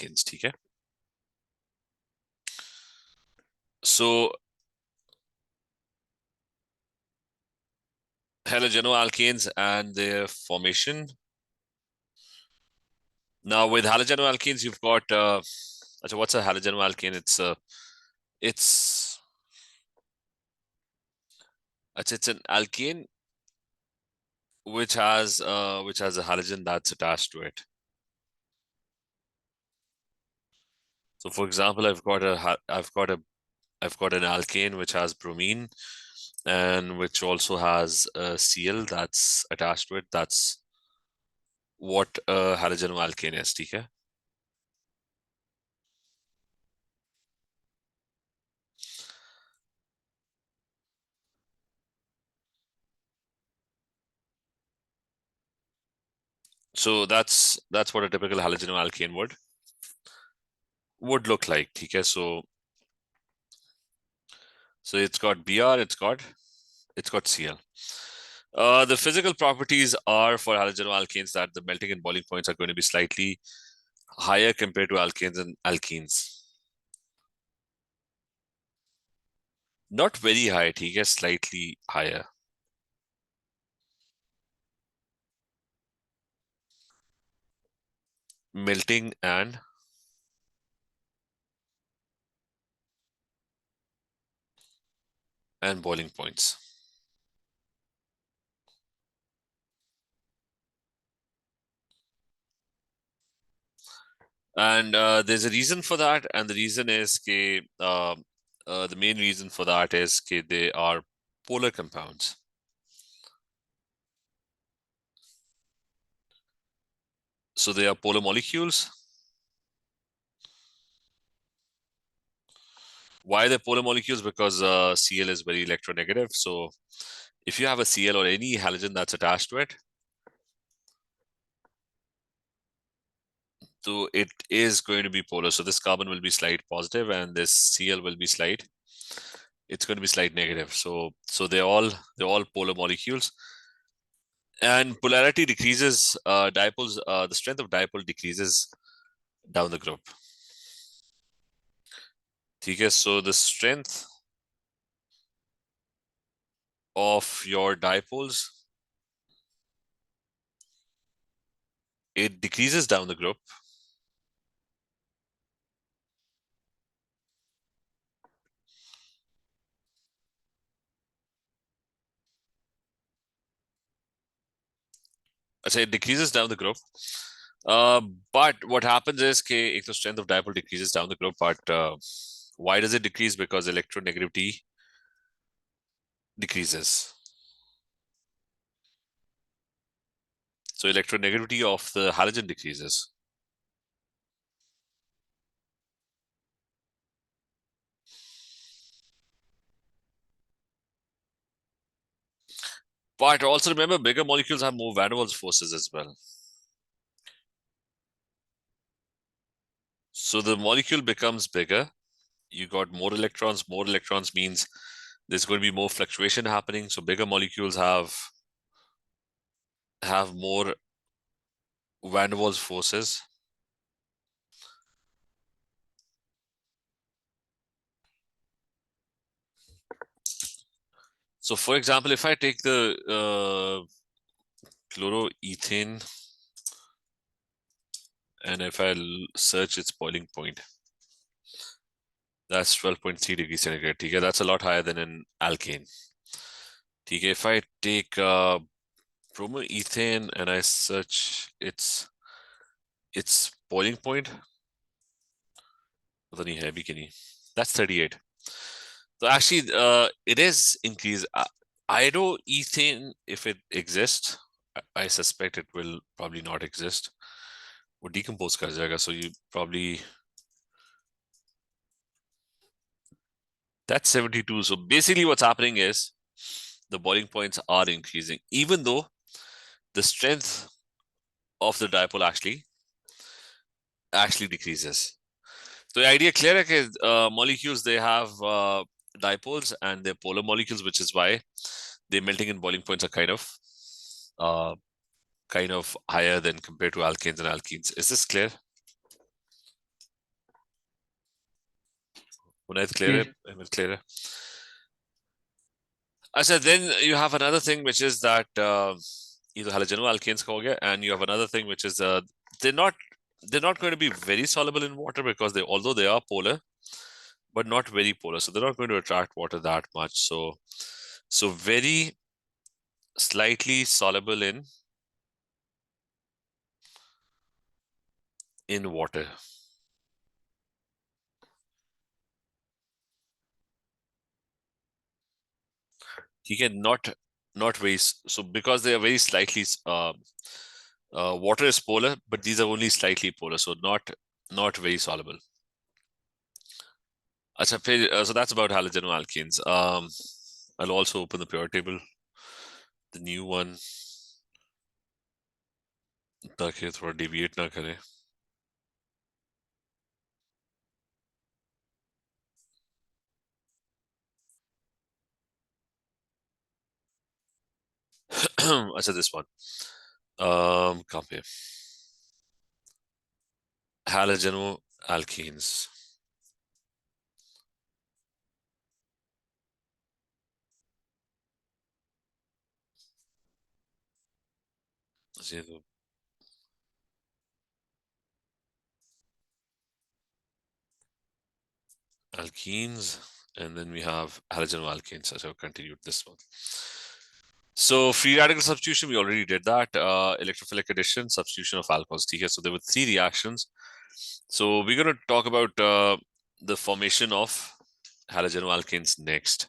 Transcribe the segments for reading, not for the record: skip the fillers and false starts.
halogenoalkanes, ठीक है? So halogenoalkanes and their formation. Now with halogenoalkanes, you've got so what's a halogenoalkane? It's an alkane which has a halogen that's attached to it. So for example, I've got an alkane which has bromine and which also has a Cl that's attached to it. That's what a halogenoalkane is, ठीक है? So that's what a typical halogenoalkane would look like, ठीक है? So it's got Br, it's got Cl. The physical properties are for halogenoalkanes that the melting and boiling points are going to be slightly higher compared to alkanes and alkenes. Not very high, ठीक है? Slightly higher. Melting and boiling points. And there's a reason for that, and the reason is the main reason for that is they are polar compounds. So they are polar molecules. Why they're polar molecules? Because Cl is very electronegative. So if you have a Cl or any halogen that's attached to it, so it is going to be polar. So this carbon will be slight positive and this Cl will be slight. It's going to be slight negative. So they're all polar molecules. And polarity decreases, dipoles, the strength of dipole decreases down the group. Okay, so the strength of your dipoles, it decreases down the group. I say it decreases down the group. But what happens is if the strength of dipole decreases down the group, but why does it decrease? Because electronegativity decreases. So electronegativity of the halogen decreases. But also remember, bigger molecules have more van der Waals forces as well. So the molecule becomes bigger. You got more electrons. More electrons means there's going to be more fluctuation happening. So bigger molecules have more van der Waals forces. So for example, if I take the chloroethane and if I search its boiling point, that's 12.3 degrees centigrade. Okay, that's a lot higher than an alkane. Okay, if I take bromoethane and I search its boiling point, that's 38. So actually, it is increased. Iodoethane, if it exists, I suspect it will probably not exist. Would decompose kar jayega, so you probably that's 72. So basically, what's happening is the boiling points are increasing, even though the strength of the dipole actually decreases. So the idea clear is molecules, they have dipoles and they're polar molecules, which is why their melting and boiling points are kind of higher than compared to alkanes and alkenes. Is this clear? Unaid clear है? Ahmed clear है? अच्छा, then you have another thing which is that either halogenoalkanes का हो गया, and you have another thing which is they're not they're not going to be very soluble in water because although they are polar, but not very polar, so they're not going to attract water that much. So very slightly soluble in water. ठीक है, not very so because they are very slightly water is polar, but these are only slightly polar, so not very soluble. अच्छा, फिर so that's about halogenoalkanes. I'll also open the periodic table, the new one, ताकि थोड़ा deviate ना करे. अच्छा, this one. कहाँ पे? Halogenoalkanes. ये तो alkenes, and then we have halogenoalkanes. So I'll continue this one. So free radical substitution, we already did that. Electrophilic addition, substitution of alcohols. So there were 3 reactions. So we're going to talk about the formation of halogenoalkanes next.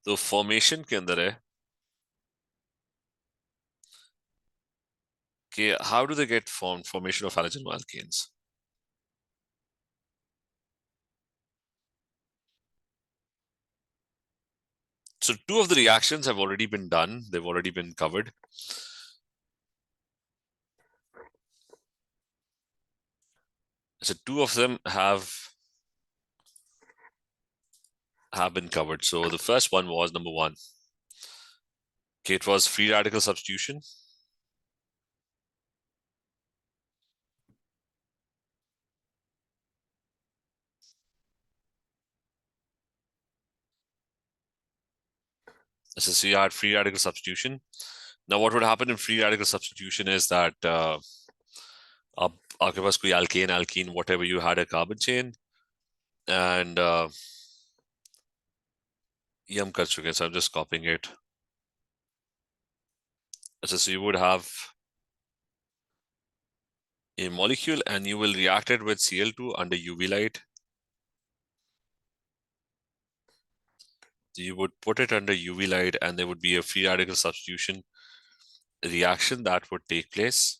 So formation के अंदर है कि how do they get formed? Formation of halogenoalkanes. So 2 of the reactions have already been done. They've already been covered. So 2 of them have been covered. So the first one was number 1. Okay, it was free radical substitution. So you had free radical substitution. Now what would happen in free radical substitution is that आपके पास कोई alkane, alkene, whatever, you had a carbon chain, and ये हम कर चुके हैं, so I'm just copying it. So you would have a molecule and you will react it with Cl2 under UV light. So you would put it under UV light and there would be a free radical substitution reaction that would take place.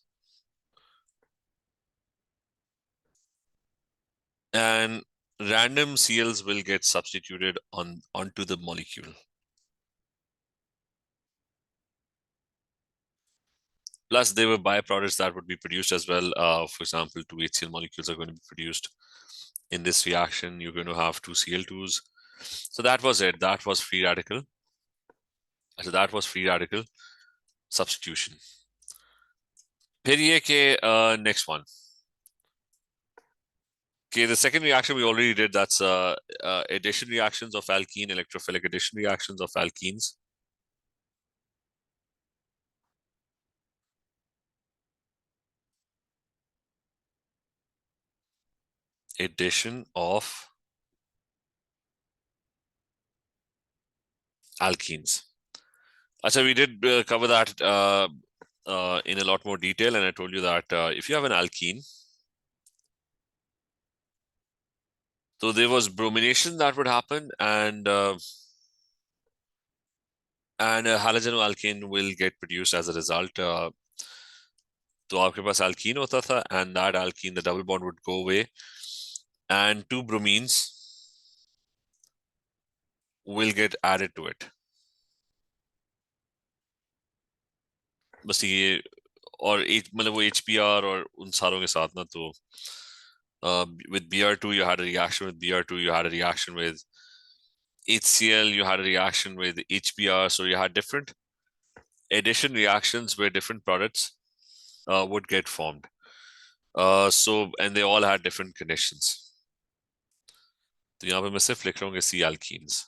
And random Cls will get substituted onto the molecule. Plus, there were byproducts that would be produced as well. For example, 2 HCl molecules are going to be produced in this reaction. You're going to have 2 Cl2s. So that was it. That was free radical. So that was free radical substitution. फिर ये के next one. Okay, the second reaction we already did. That's addition reactions of alkene, electrophilic addition reactions of alkenes. Addition of alkenes. Achha, we did cover that in a lot more detail, and I told you that if you have an alkene, so there was bromination that would happen, and a halogenoalkane will get produced as a result. तो आपके पास alkene होता था, and that alkene, the double bond would go away, and 2 bromines will get added to it. बस ये और मतलब वो HBr और उन सारों के साथ ना, तो with Br2 you had a reaction with Br2, you had a reaction with HCl, you had a reaction with HBr, so you had different addition reactions where different products would get formed. And they all had different conditions. तो यहाँ पे मैं सिर्फ लिख रहा हूँ सी alkenes.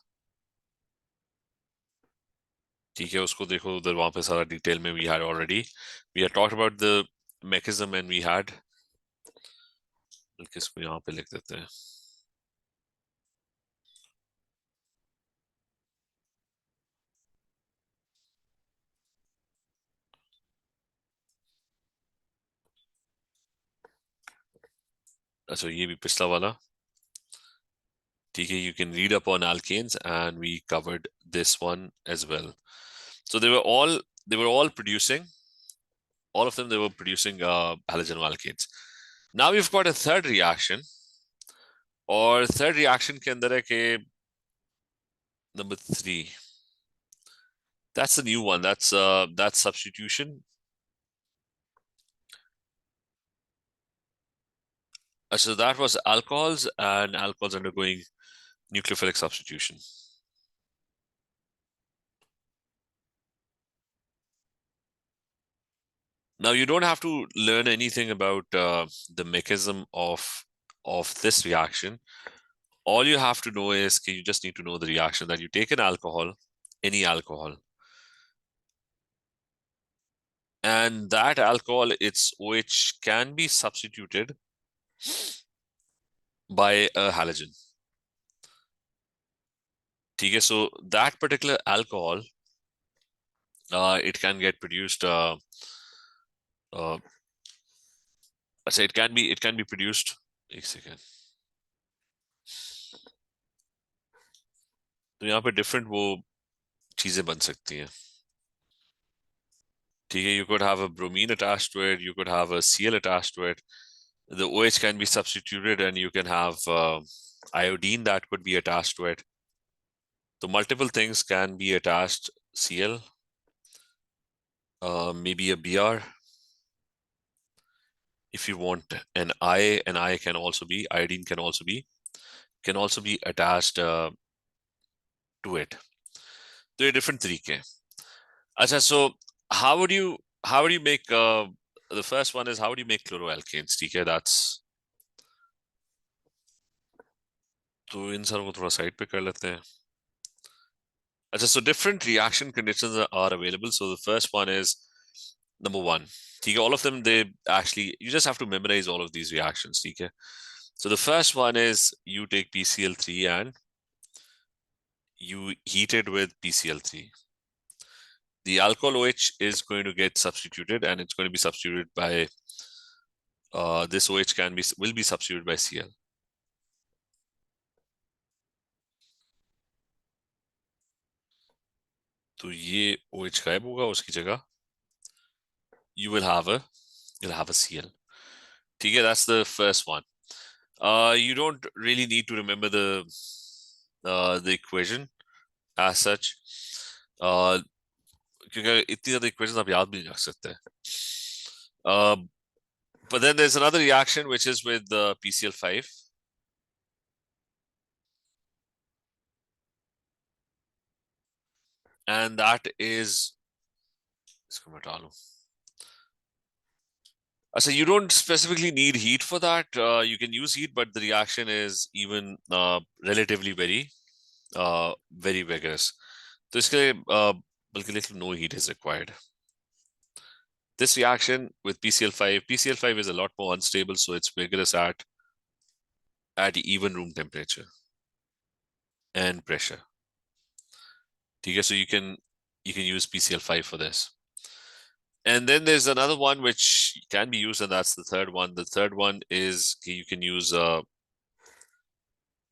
ठीक है, उसको देखो उधर, वहां पे सारा डिटेल में we had talked about the mechanism and we had, बल्कि इसको यहाँ पे लिख देते हैं. अच्छा, ये भी पिछला वाला. ठीक है, you can read up on alkanes and we covered this one as well. So they were all producing, all of them, they were producing halogenoalkanes. Now we've got a third reaction, और third reaction के अंदर है कि number 3, that's the new one, that's substitution. So that was alcohols, and alcohols undergoing nucleophilic substitution. Now you don't have to learn anything about the mechanism of this reaction. All you have to know is you just need to know the reaction, that you take an alcohol, any alcohol, and that alcohol, its OH can be substituted by a halogen. Okay, so that particular alcohol, it can get produced. Say it can be produced. एक second. तो यहाँ पे different वो चीजें बन सकती हैं. ठीक है, you could have a bromine attached to it, you could have a Cl attached to it. The OH can be substituted, and you can have iodine that could be attached to it. So multiple things can be attached. Cl, maybe a Br. If you want an I can also be, iodine can also be attached to it. So ये different तरीके हैं. अच्छा, so how would you make the first one is, how would you make chloroalkanes? ठीक है, that's, तो इन सारों को थोड़ा साइड पे कर लेते हैं. अच्छा, so different reaction conditions are available. So the first one is number 1. ठीक है, all of them, they actually, you just have to memorize all of these reactions. ठीक है. So the first one is you take PCl3 and you heat it with PCl3. The alcohol OH is going to get substituted, and it's going to be substituted by this OH will be substituted by Cl. तो ये OH गायब होगा, उसकी जगह you'll have a Cl. ठीक है, that's the first one. You don't really need to remember the equation as such, क्योंकि इतनी ज़्यादा equations आप याद भी नहीं रख सकते. But then there's another reaction which is with the PCl5. And that is, इसको मैं डालूं. So you don't specifically need heat for that. You can use heat, but the reaction is even relatively very vigorous. So इसके लिए बल्कि लिख लो, no heat is required. This reaction with PCl5 is a lot more unstable, so it's vigorous at even room temperature and pressure. Okay, so you can use PCl5 for this. And then there's another one which can be used, and that's the third one. The third one is you can use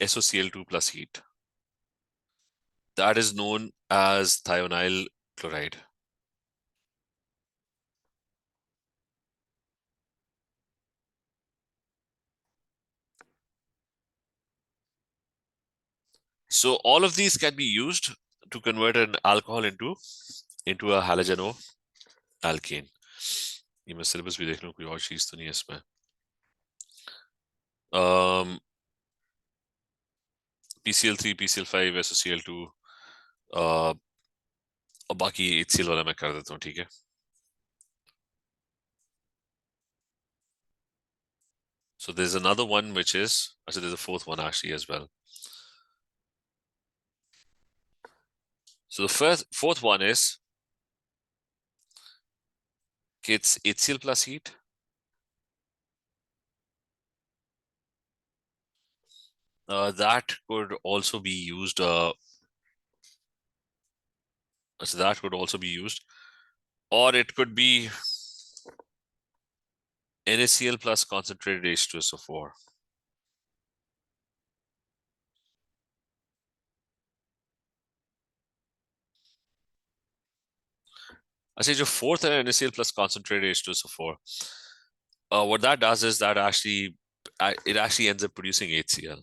SOCl2 plus heat. That is known as thionyl chloride. So all of these can be used to convert an alcohol into a halogenoalkane. ये मैं syllabus भी देख लूं, कोई और चीज तो नहीं है इसमें. PCl3, PCl5, SOCl2, और बाकी HCl वाला मैं कर देता हूँ. ठीक है. So there's another one which is, actually there's a fourth one actually as well. So the fourth one is it's HCl plus heat. That could also be used. So that could also be used, or it could be NaCl plus concentrated H2SO4. I say your fourth and NaCl plus concentrated H2SO4. What that does is that it actually ends up producing HCl.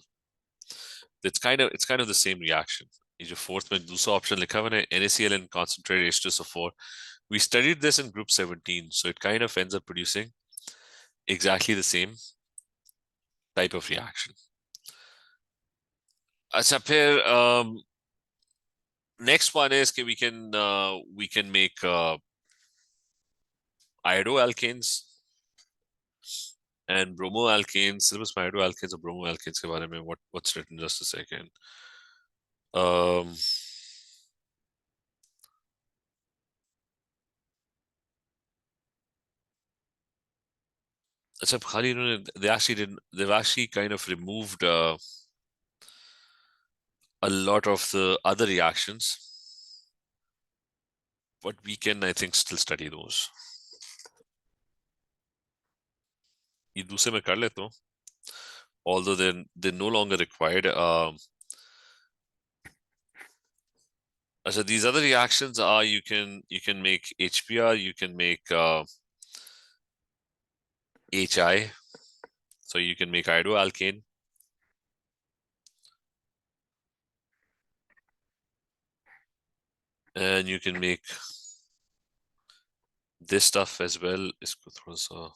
It's kind of the same reaction. जो fourth में दूसरा option लिखा हुआ है NaCl and concentrated H2SO4. We studied this in group 17, so it kind of ends up producing exactly the same type of reaction. अच्छा फिर next one is we can make iodoalkanes and bromoalkanes. Syllabus में iodoalkanes और bromoalkanes के बारे में what's written, just a second. अच्छा खाली इन्होंने they've actually kind of removed a lot of the other reactions, but we can, I think, still study those. ये दूसरे में कर लेता हूँ, although they're no longer required. So these other reactions are you can make HBr, you can make HI, so you can make iodoalkane. And you can make this stuff as well. इसको थोड़ा सा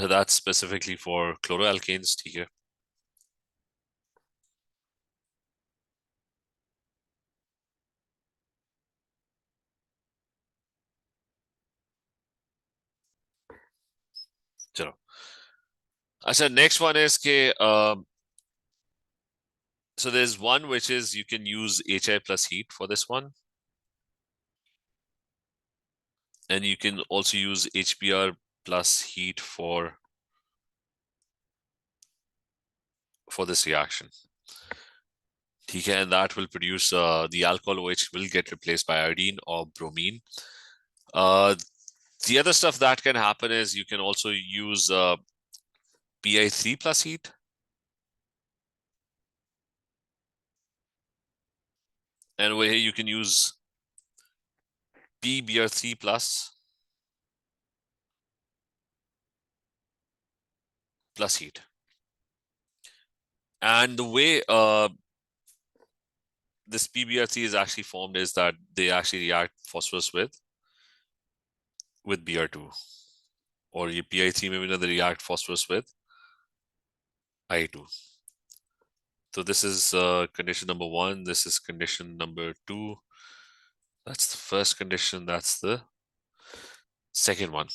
that's specifically for chloroalkanes, ठीक है. चलो अच्छा next one is के so there's one which is you can use HI plus heat for this one, and you can also use HBr plus heat for this reaction. ठीक है, and that will produce the alcohol which will get replaced by iodine or bromine. The other stuff that can happen is you can also use Pi3 plus heat. And over here you can use PBr3 plus heat. And the way this PBr3 is actually formed is that they actually react phosphorus with Br2, or ये Pi3 में भी they react phosphorus with I2. So this is condition number 1. This is condition number 2. That's the first condition. That's the second one.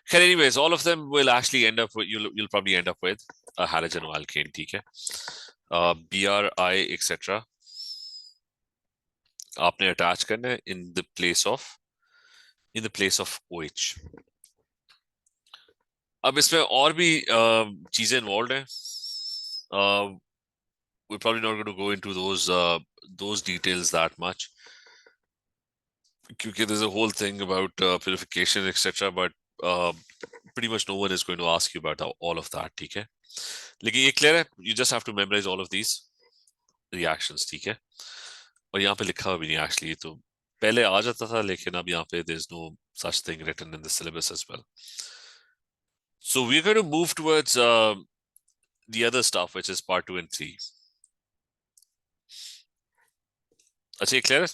Okay, anyways, all of them will actually end up with you'll probably end up with a halogenoalkane, ठीक है? Bri, etc. आपने attach करना है in the place of OH. अब इसमें और भी चीजें involved हैं. We're probably not going to go into those details that much, because there's a whole thing about purification, etc. But pretty much no one is going to ask you about all of that, ठीक है? लेकिन ये clear है, you just have to memorize all of these reactions, ठीक है? और यहाँ पे लिखा हुआ भी नहीं actually, तो पहले आ जाता था, लेकिन अब यहाँ पे there's no such thing written in the syllabus as well. So we're going to move towards the other stuff, which is part 2 and 3. अच्छा, ये clear है?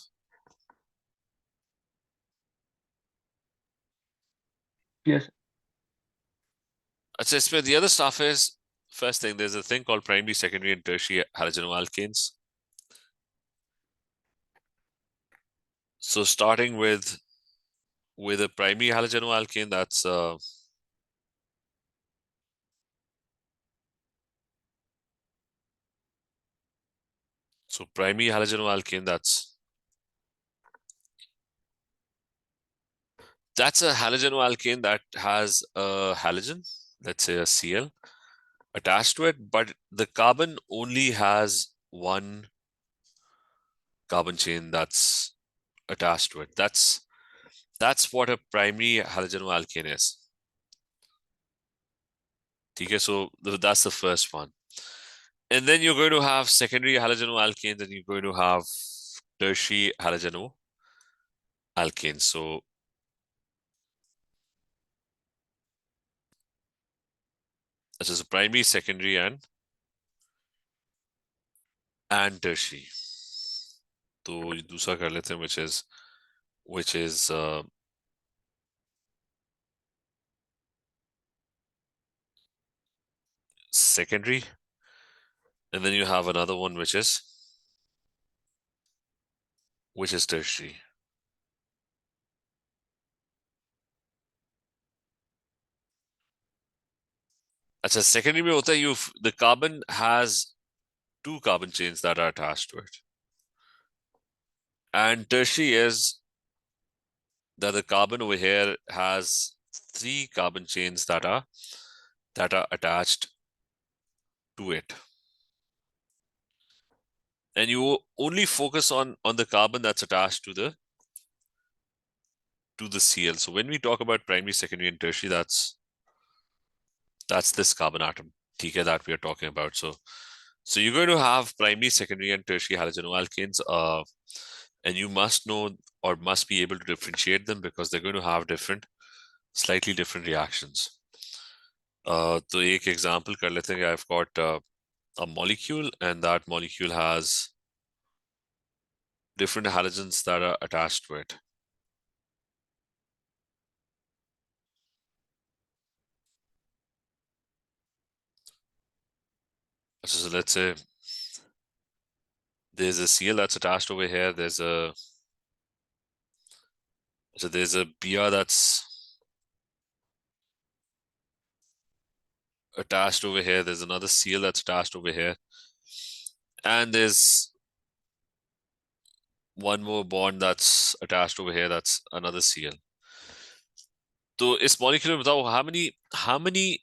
Yes. अच्छा, इसमें the other stuff is, first thing, there's a thing called primary, secondary, and tertiary halogenoalkanes. So starting with a primary halogenoalkane, that's So primary halogenoalkane, that's a halogenoalkane that has a halogen, let's say a Cl, attached to it, but the carbon only has one carbon chain that's attached to it. That's what a primary halogenoalkane is. Okay, so that's the first one. And then you're going to have secondary halogenoalkanes, and you're going to have tertiary halogenoalkanes. So this is primary, secondary, and tertiary. तो दूसरा कर लेते हैं, which is secondary, and then you have another one which is tertiary. अच्छा, secondary में होता है the carbon has two carbon chains that are attached to it, and tertiary is that the carbon over here has three carbon chains that are attached to it, and you only focus on the carbon that's attached to the Cl. So when we talk about primary, secondary, and tertiary, that's this carbon atom, okay, that we are talking about. So you're going to have primary, secondary, and tertiary halogenoalkanes, and you must know or must be able to differentiate them because they're going to have slightly different reactions. तो एक example कर लेते हैं. I've got a molecule, and that molecule has different halogens that are attached to it. So let's say there's a Cl that's attached over here. There's a Br that's attached over here. There's another Cl that's attached over here, and there's one more bond that's attached over here. That's another Cl. So इस molecule में बताओ how many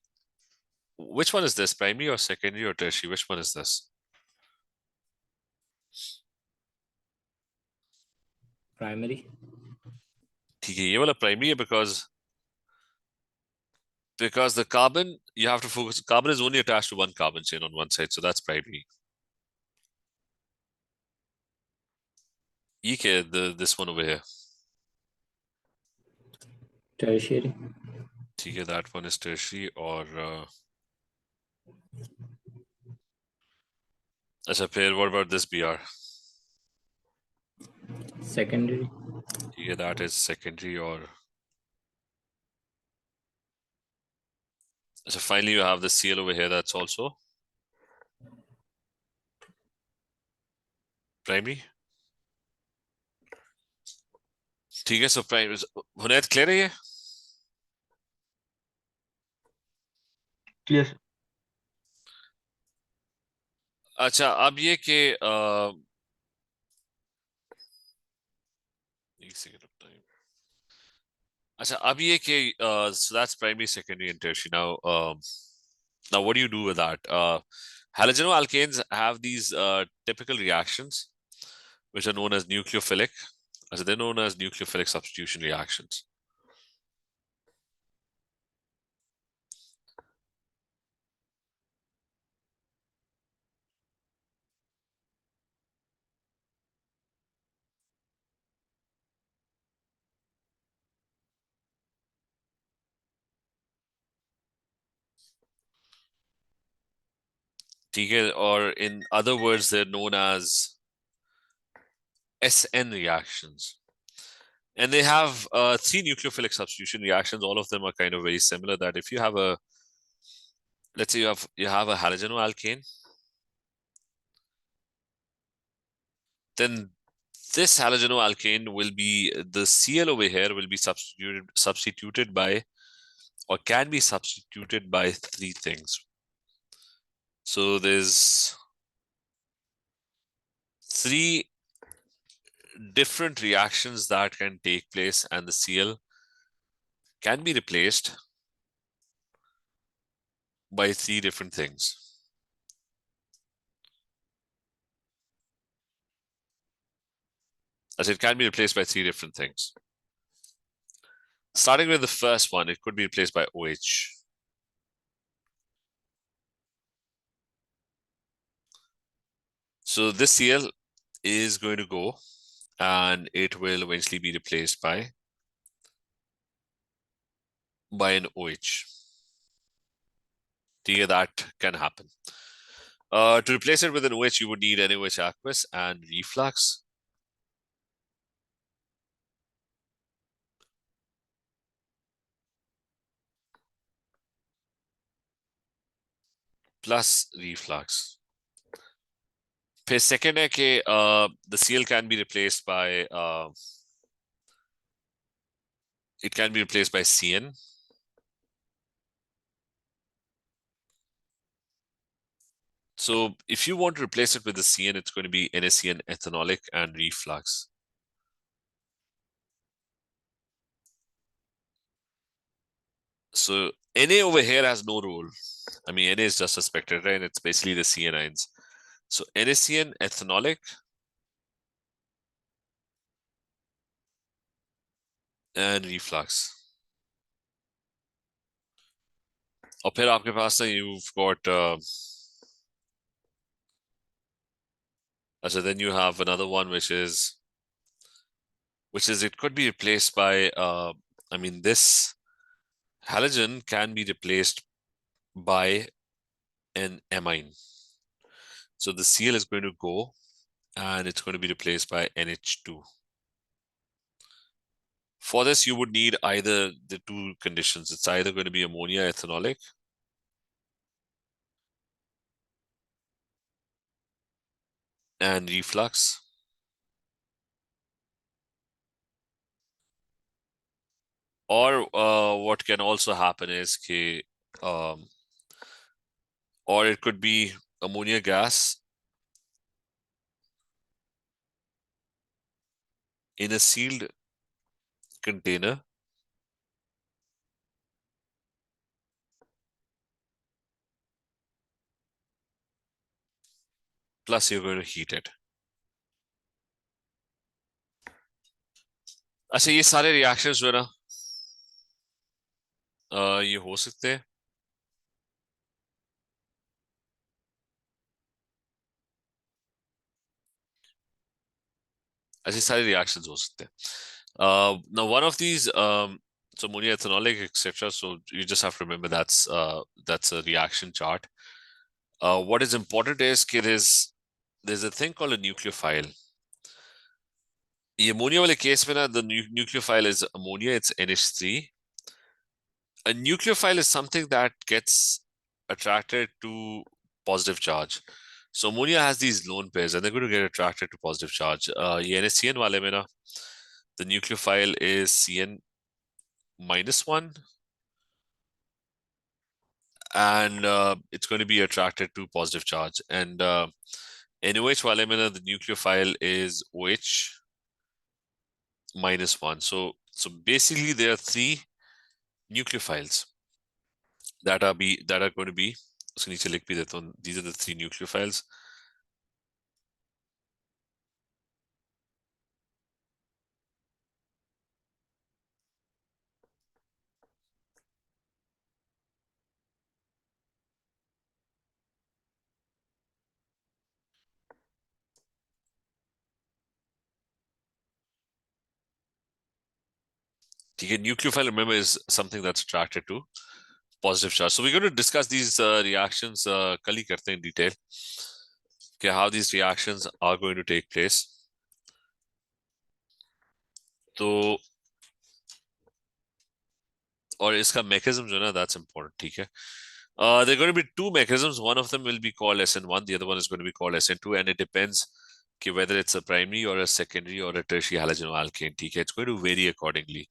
which one is this, primary or secondary or tertiary? Which one is this? Primary. ठीक है, ये वाला primary है because the carbon, you have to focus, carbon is only attached to one carbon chain on one side, so that's primary. ये क्या है, this one over here? Tertiary. ठीक है, that one is tertiary. और अच्छा, फिर what about this Br? Secondary. ठीक है, that is secondary. और अच्छा, finally you have the Cl over here, that's also primary. ठीक है, so primary. हुनैद clear है ये? Clear. अच्छा, अब ये कि एक सेकंड ऑफ टाइम. अच्छा, अब ये कि so that's primary, secondary, and tertiary. Now what do you do with that? Halogenoalkanes have these typical reactions which are known as nucleophilic. So they're known as nucleophilic substitution reactions. ठीक है, or in other words, they're known as SN reactions. And they have three nucleophilic substitution reactions. All of them are kind of very similar. That if you have let's say you have a halogenoalkane, then this halogenoalkane will be, the Cl over here will be substituted by, or can be substituted by, three things. So there's three different reactions that can take place, and the Cl can be replaced by three different things. As it can be replaced by three different things. Starting with the first one, it could be replaced by OH. So this Cl is going to go and it will eventually be replaced by an OH. That can happen. To replace it with an OH, you would need NaOH aqueous and reflux. Plus reflux. फिर second है कि the Cl can be replaced by it can be replaced by CN. So if you want to replace it with the CN, it's going to be NaCN ethanolic and reflux. So Na over here has no role. I mean, Na is just a spectrator and it's basically the CN ions. So NaCN ethanolic and reflux. और फिर आपके पास ना you've got so then you have another one which is it could be replaced by I mean, this halogen can be replaced by an amine. So the Cl is going to go and it's going to be replaced by NH2. For this, you would need either the two conditions. It's either going to be ammonia ethanolic and reflux, or what can also happen is or it could be ammonia gas in a sealed container plus you're going to heat it. अच्छा, ये सारे reactions जो है ना ये हो सकते हैं ऐसे सारे reactions हो सकते हैं. Now one of these so ammonia ethanolic etc. So you just have to remember that's a reaction chart. What is important is there's a thing called a nucleophile. The ammonia वाले case में ना the nucleophile is ammonia, it's NH3. A nucleophile is something that gets attracted to positive charge. So ammonia has these lone pairs and they're going to get attracted to positive charge. ये NaCN वाले में ना the nucleophile is CN -1 and it's going to be attracted to positive charge. And NaOH wale mein the nucleophile is OH -1. So basically there are three nucleophiles that are going to be. उसके नीचे लिख भी देता हूँ. These are the three nucleophiles. ठीक है, nucleophile, remember, is something that's attracted to positive charge. So we're going to discuss these reactions कल ही करते हैं in detail. Okay, how these reactions are going to take place. तो और इसका mechanism जो है ना, that's important. ठीक है. There are going to be two mechanisms. One of them will be called SN1. The other one is going to be called SN2, and it depends whether it's a primary or a secondary or a tertiary halogenoalkane. ठीक है. It's going to vary accordingly.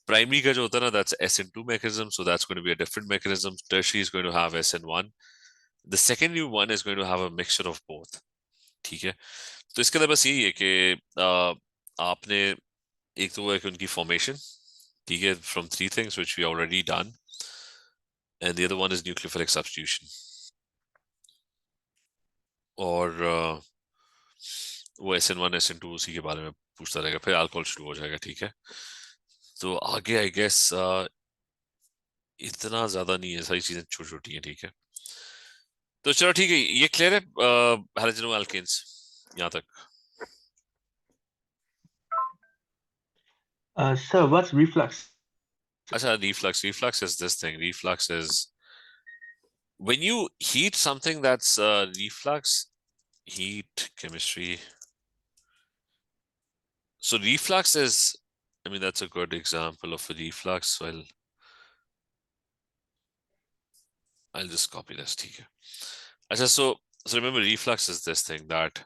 Primary का जो होता है ना, that's SN2 mechanism, so that's going to be a different mechanism. Tertiary is going to have SN1. The secondary one is going to have a mixture of both. ठीक है, तो इसके अंदर बस यही है कि आपने एक तो वो है कि उनकी फॉर्मेशन, ठीक है, from three things which we already done, and the other one is nucleophilic substitution. और वो SN1 SN2 उसी के बारे में पूछता रहेगा, फिर अल्कोहल शुरू हो जाएगा। ठीक है, तो आगे आई गेस इतना ज्यादा नहीं है, सारी चीजें छोटी छोटी हैं। ठीक है, तो चलो ठीक है, ये क्लियर है हैलोजेनो एल्केन्स यहाँ तक। Sir, what's reflux? अच्छा, reflux is this thing. Reflux is when you heat something that's reflux, heat chemistry. So reflux is, I mean, that's a good example of a reflux. Well, I'll just copy this. ठीक है, अच्छा, so remember, reflux is this thing that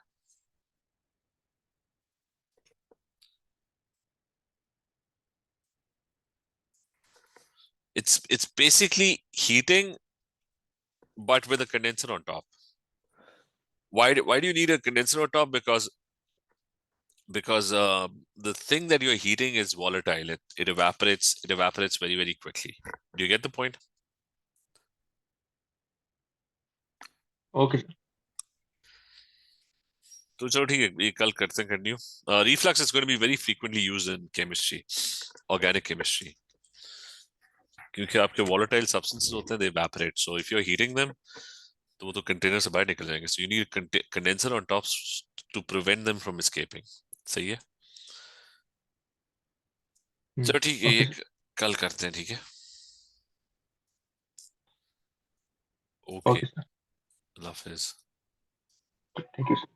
it's basically heating but with a condenser on top. Why do you need a condenser on top? Because the thing that you're heating is volatile. It evaporates very, very quickly. Do you get the point? Okay, sir. तो चलो ठीक है, ये कल करते हैं continue. Reflux is going to be very frequently used in chemistry, organic chemistry, क्योंकि आपके volatile substances होते हैं, they evaporate. So if you're heating them, तो वो तो कंटेनर से बाहर निकल जाएंगे. So you need a condenser on top to prevent them from escaping. सही है, चलो ठीक है, Okay, ये sir. कल करते हैं। ठीक है, okay, Okay, sir. Allah Hafiz. Thank you, sir.